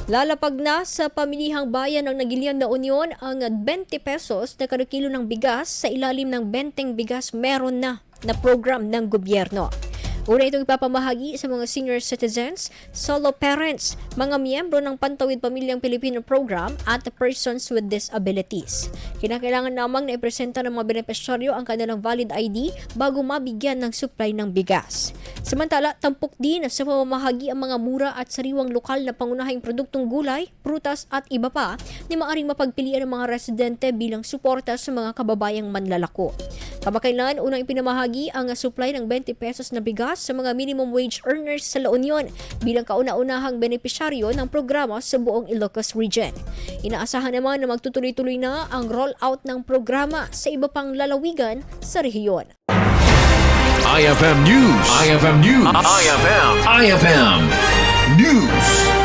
Lalapag na sa pamilihang bayan ng Naguilian na Union ang 20 pesos na kada kilo ng bigas sa ilalim ng 20 bigas meron na program ng gobyerno. Una itong ipapamahagi sa mga senior citizens, solo parents, mga miyembro ng Pantawid Pamilyang Pilipino Program at persons with disabilities. Kinakailangan namang na ipresenta ng mga benepisyaryo ang kanilang valid ID bago mabigyan ng supply ng bigas. Samantala, tampok din sa pamamahagi ang mga mura at sariwang lokal na pangunahing produktong gulay, prutas at iba pa na maaring mapagpilian ng mga residente bilang suporta sa mga kababayang manlalako. Kamakailan, unang ipinamahagi ang supply ng 20 pesos na bigas sa mga minimum wage earners sa La Union bilang kauna-unahang benepisyaryo ng programa sa buong Ilocos Region. Inaasahan naman na magtutuloy-tuloy na ang rollout ng programa sa iba pang lalawigan sa rehiyon. IFM News. IFM News. IFM News.